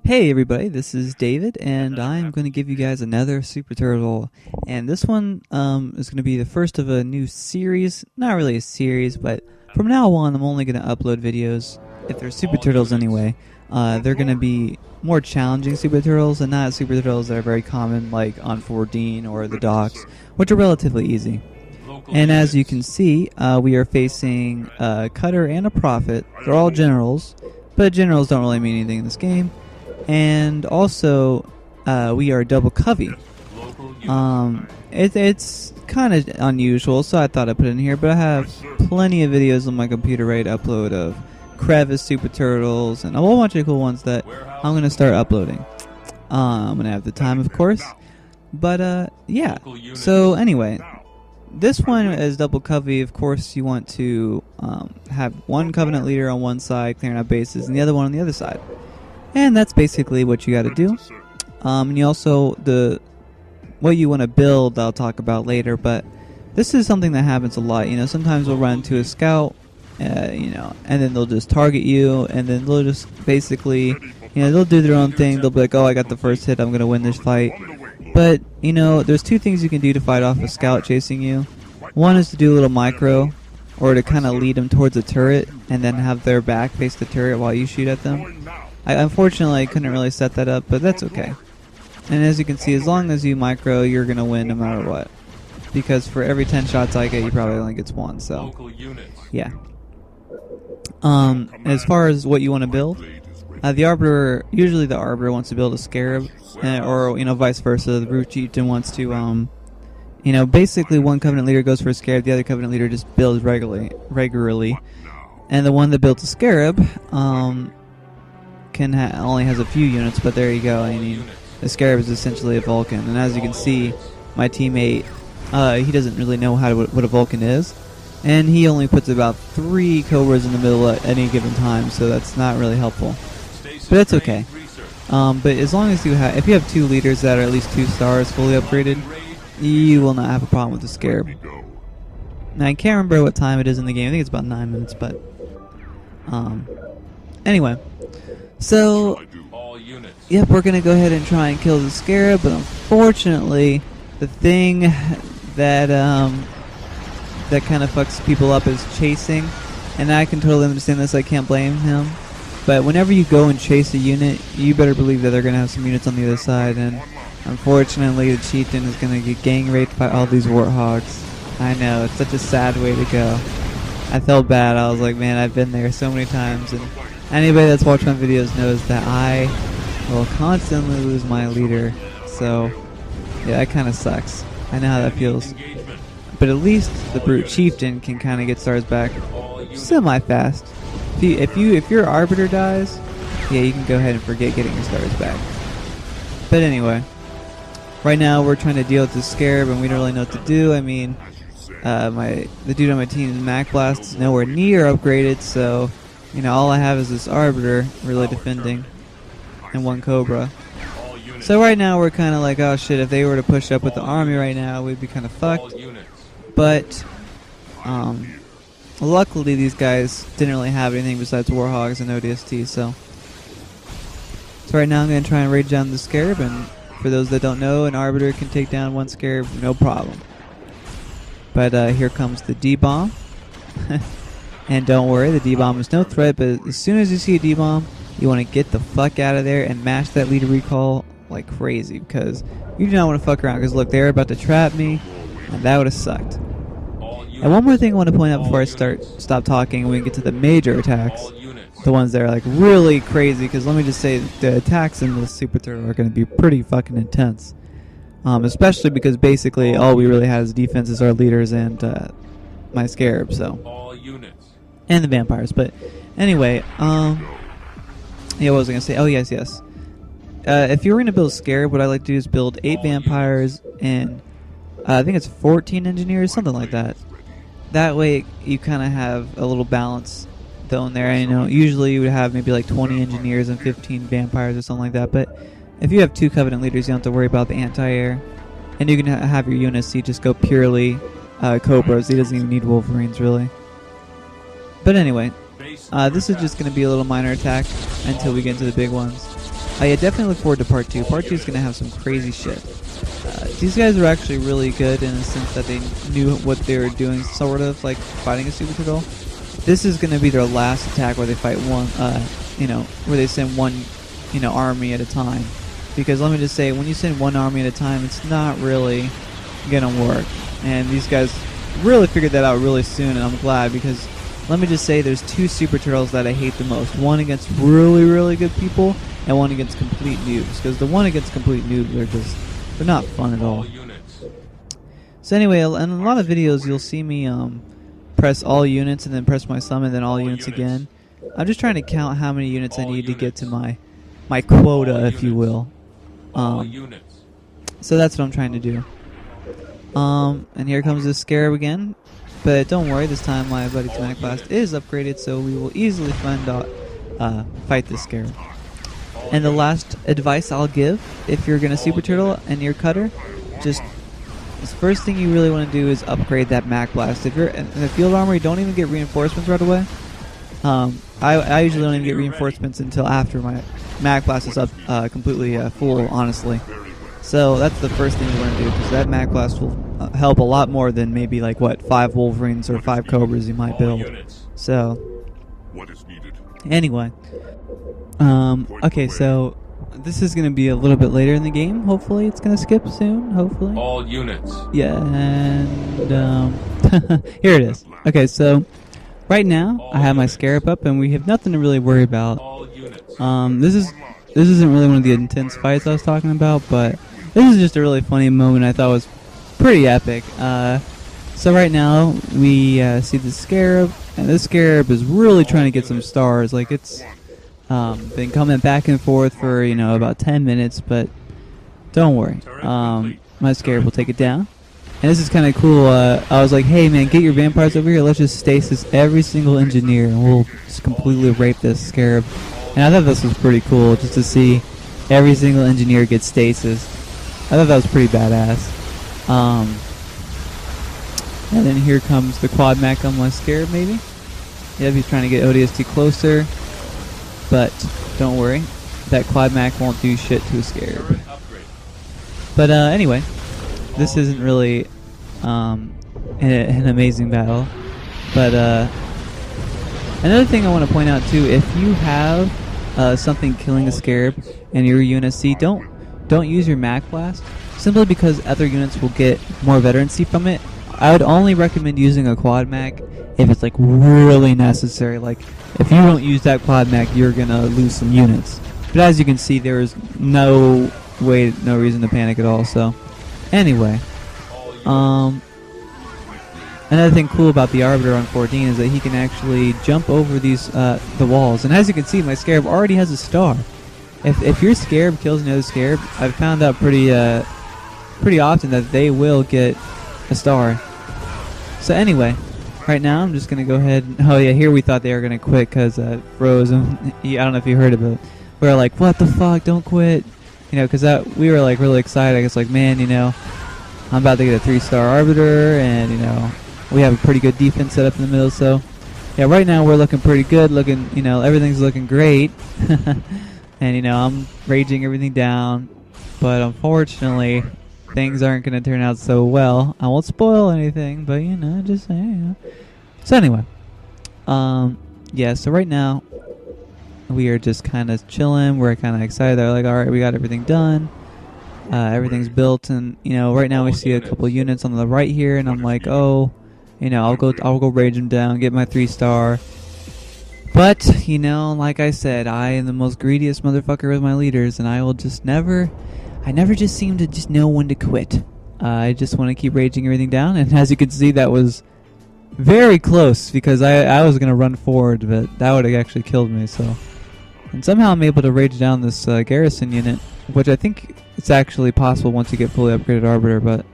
Hey everybody, this is David, and I'm going to give you guys another Super Turtle. And this one is going to be the first of a new series. Not really a series, but from now on I'm only going to upload videos, if they're Super Turtles anyway. They're going to be more challenging Super Turtles, and not Super Turtles that are very common, like on Deen or the Docks, which are relatively easy. And as you can see, we are facing a Cutter and a Prophet. They're all generals, but generals don't really mean anything in this game. And also, we are double covy. It's kind of unusual, so I thought I'd put it in here. But I have plenty of videos on my computer ready to upload of Crevice Super Turtles and a whole bunch of cool ones that I'm going to start uploading. I'm going to have the time, of course. But, yeah. So, anyway, this one is double covey. Of course, you want to have one Covenant leader on one side, clearing out bases, and the other one on the other side. And that's basically what you got to do. And you also, what you want to build, I'll talk about later, but this is something that happens a lot. You know, sometimes we'll run into a scout, and then they'll just target you, and then they'll just basically, they'll do their own thing. They'll be like, oh, I got the first hit, I'm going to win this fight. But, there's two things you can do to fight off a scout chasing you. One is to do a little micro, or to kind of lead them towards a turret, and then have their back face the turret while you shoot at them. Unfortunately, I couldn't really set that up, but that's okay. And as you can see, as long as you micro, you're going to win no matter what. Because for every 10 shots I get, you probably only get one, so yeah. As far as what you want to build, the Arbiter, usually the Arbiter wants to build a Scarab, or, vice versa. The Brute Chieftain wants to, basically one Covenant leader goes for a Scarab, the other Covenant leader just builds regularly. And the one that built a Scarab, only has a few units, but there you go. I mean, the Scarab is essentially a Vulcan, and as you can see, my teammate, he doesn't really know what a Vulcan is, and he only puts about 3 Cobras in the middle at any given time, so that's not really helpful. But that's okay. But as long as if you have 2 leaders that are at least 2 stars fully upgraded, you will not have a problem with the Scarab. Now I can't remember what time it is in the game. I think it's about 9 minutes, but anyway. So, yep, we're going to go ahead and try and kill the Scarab, but unfortunately, the thing that that kind of fucks people up is chasing, and I can totally understand this, I can't blame him, but whenever you go and chase a unit, you better believe that they're going to have some units on the other side, and unfortunately, the Chieftain is going to get gang raped by all these Warthogs. I know, it's such a sad way to go. I felt bad. I was like, man, I've been there so many times, and anybody that's watched my videos knows that I will constantly lose my leader, so yeah, that kind of sucks. I know how that feels. But at least the Brute Chieftain can kind of get stars back semi-fast. If your Arbiter dies, yeah, you can go ahead and forget getting your stars back. But anyway, right now we're trying to deal with the Scarab, and we don't really know what to do. I mean, the dude on my team's Mac Blast is nowhere near upgraded, so all I have is this Arbiter really defending and 1 Cobra. So right now we're kind of like, oh shit, if they were to push up with the army right now, we'd be kind of fucked. But luckily these guys didn't really have anything besides Warhogs and ODST, so right now I'm going to try and rage down the Scarab, and for those that don't know, an Arbiter can take down 1 Scarab, no problem. But here comes the D-Bomb. And don't worry, the D-Bomb is no threat, but as soon as you see a D-Bomb, you want to get the fuck out of there and mash that leader recall like crazy, because you do not want to fuck around, because look, they're about to trap me, and that would have sucked. And one more thing I want to point out before I stop talking, and we can get to the major attacks, the ones that are like really crazy, because let me just say, the attacks in the Super Turtle are going to be pretty fucking intense. Especially because basically all we really have is defenses, our leaders, and my Scarab, so. And the vampires, but anyway, yeah, what was I going to say? Oh, yes. If you were going to build a Scarab, what I like to do is build 8 vampires and I think it's 14 engineers, something like that. That way you kind of have a little balance thrown there. Usually you would have maybe like 20 engineers and 15 vampires or something like that, but if you have 2 Covenant leaders, you don't have to worry about the anti-air, and you can have your units, you just go purely Cobras. He doesn't even need Wolverines, really. But anyway, this is just going to be a little minor attack until we get into the big ones. yeah, definitely look forward to part 2. Part 2 is going to have some crazy shit. These guys are actually really good in the sense that they knew what they were doing, sort of like fighting a super turtle. This is going to be their last attack where they fight one, where they send one, army at a time. Because let me just say, when you send one army at a time, it's not really going to work. And these guys really figured that out really soon, and I'm glad, because let me just say there's 2 super turtles that I hate the most. One against really, really good people, and one against complete noobs. Because the one against complete noobs they're not fun at all. So anyway, in a lot of videos you'll see me press all units and then press my summon, then all units again. I'm just trying to count how many units I need to get to my quota, if you will. So that's what I'm trying to do. And here comes the Scarab again. But don't worry, this time my buddy's Manic Blast is upgraded, so we will easily fight this Scarab. And the last advice I'll give, if you're going to Super Turtle and you're Cutter, just the first thing you really want to do is upgrade that Manic Blast. If you're in the field armor, you don't even get reinforcements right away. I usually don't even get reinforcements until after my Manic Blast is up completely full, honestly. So that's the first thing you want to do, because that Manic Blast will help a lot more than maybe like, what, 5 Wolverines or 5 Cobras you might build. So, anyway. Okay, so this is going to be a little bit later in the game. Hopefully it's going to skip soon, hopefully. All units. Yeah, and here it is. Okay, so right now I have my Scarab up, and we have nothing to really worry about. This isn't really one of the intense fights I was talking about, but this is just a really funny moment I thought was pretty epic. So right now we see the Scarab, and this Scarab is really trying to get some stars. Like, it's been coming back and forth for about 10 minutes, but don't worry, my Scarab will take it down. And this is kind of cool. I was like, hey man, get your vampires over here, let's just stasis every single engineer and we'll just completely rape this Scarab. And I thought this was pretty cool, just to see every single engineer get stasis. I thought that was pretty badass. And then here comes the quad mac on my Scarab, maybe. Yep, he's trying to get ODST closer. But don't worry, that quad mac won't do shit to a Scarab. But anyway, this isn't really an amazing battle. But another thing I want to point out too, if you have something killing a Scarab and your unit C, don't use your Mac Blast, simply because other units will get more veterancy from it. I would only recommend using a quad Mac if it's like really necessary. Like, if you don't use that quad Mac, you're gonna lose some units. But as you can see, there is no reason to panic at all. So anyway, another thing cool about the Arbiter on 14 is that he can actually jump over these the walls. And as you can see, my Scarab already has a star. If your Scarab kills another Scarab, I've found out pretty often that they will get a star. So anyway, right now I'm just gonna go ahead. Oh yeah, here we thought they were gonna quit because froze. I don't know if you heard of it. We were like, what the fuck? Don't quit. Because we were like really excited. I guess like, man, I'm about to get a 3-star Arbiter, and we have a pretty good defense set up in the middle. So yeah, right now we're looking pretty good. Everything's looking great. And I'm raging everything down, but unfortunately things aren't going to turn out so well. I won't spoil anything, but just saying. So anyway, yeah. So right now we are just kind of chilling. We're kind of excited. They're like, all right, we got everything done. Everything's built, and right now we see a couple units on the right here, and I'm like, oh, I'll go rage them down, get my 3-star. But like I said, I am the most greediest motherfucker with my leaders, and I will just never just seem to just know when to quit. I just want to keep raging everything down, and as you can see, that was very close, because I was gonna run forward, but that would have actually killed me. So, and somehow I'm able to rage down this garrison unit, which I think it's actually possible once you get fully upgraded Arbiter, but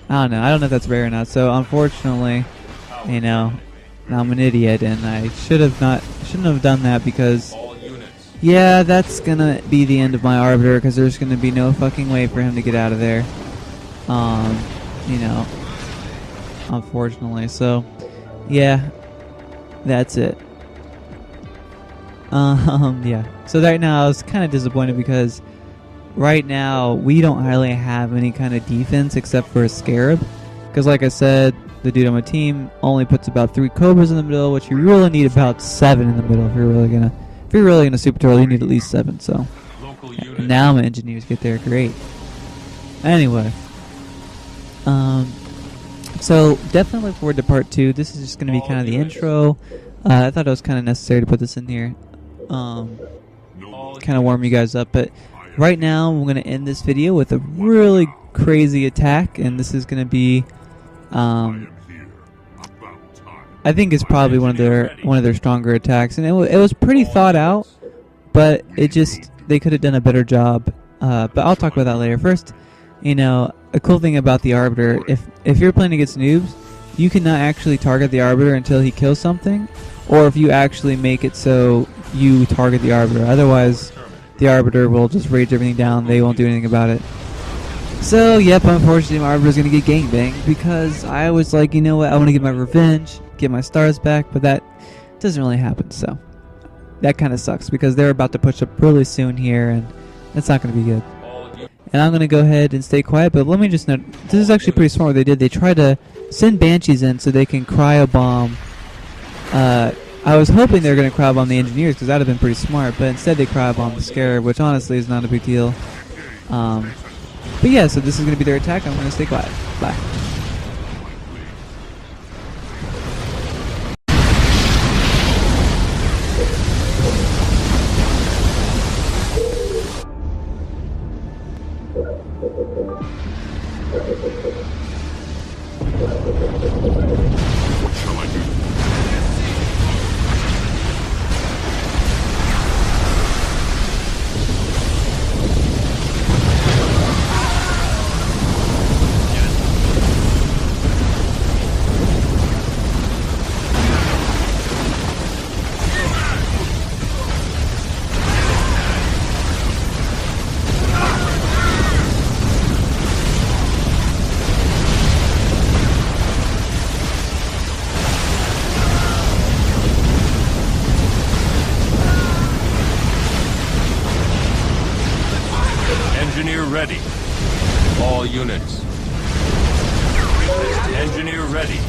I don't know if that's rare or not. So unfortunately, I'm an idiot, and I shouldn't have done that, because yeah, that's gonna be the end of my Arbiter, because there's gonna be no fucking way for him to get out of there. Unfortunately. So yeah, that's it. Yeah. So right now I was kind of disappointed because right now we don't really have any kind of defense except for a scarab. Because like I said, the dude on my team only puts about 3 cobras in the middle, which you really need about 7 in the middle if you're really gonna super turtle. You need at least 7. So now my engineers get there, great. Anyway, so definitely look forward to part 2. This is just gonna be kind of the intro. I thought it was kind of necessary to put this in here, kind of warm you guys up. But right now I'm gonna end this video with a really crazy attack, and this is gonna be I think it's probably one of their stronger attacks, and it was pretty thought out, but they could have done a better job. But I'll talk about that later. First, a cool thing about the Arbiter, if you're playing against noobs, you cannot actually target the Arbiter until he kills something, or if you actually make it so you target the Arbiter. Otherwise, the Arbiter will just rage everything down. They won't do anything about it. So, yep, unfortunately, my Arbiter's going to get gangbanged because I was like, you know what, I want to get my revenge, get my stars back, but that doesn't really happen, so that kind of sucks because they're about to push up really soon here, and that's not going to be good. And I'm going to go ahead and stay quiet, but let me just note, this is actually pretty smart what they did. They tried to send Banshees in so they can cryo-bomb. I was hoping they were going to cryo-bomb the engineers because that would have been pretty smart, but instead they cryo-bombed the Scarab, which honestly is not a big deal. But yeah, so this is going to be their attack. I'm going to stay quiet. Bye. What shall I do? Engineer ready. All units. Engineer ready.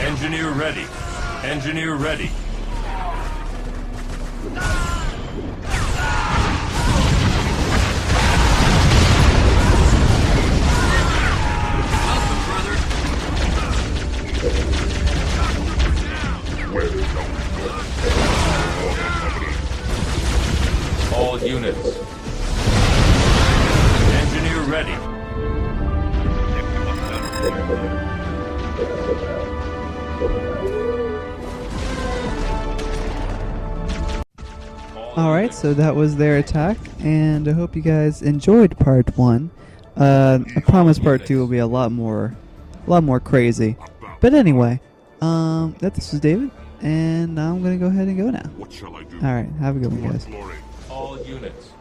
Engineer ready. Engineer ready. All units. Engineer ready. Alright, so that was their attack, and I hope you guys enjoyed part 1. I promise part 2 will be a lot more crazy. But anyway, this is David, and I'm gonna go ahead and go now. What shall I do? Alright, have a good one, guys. All units.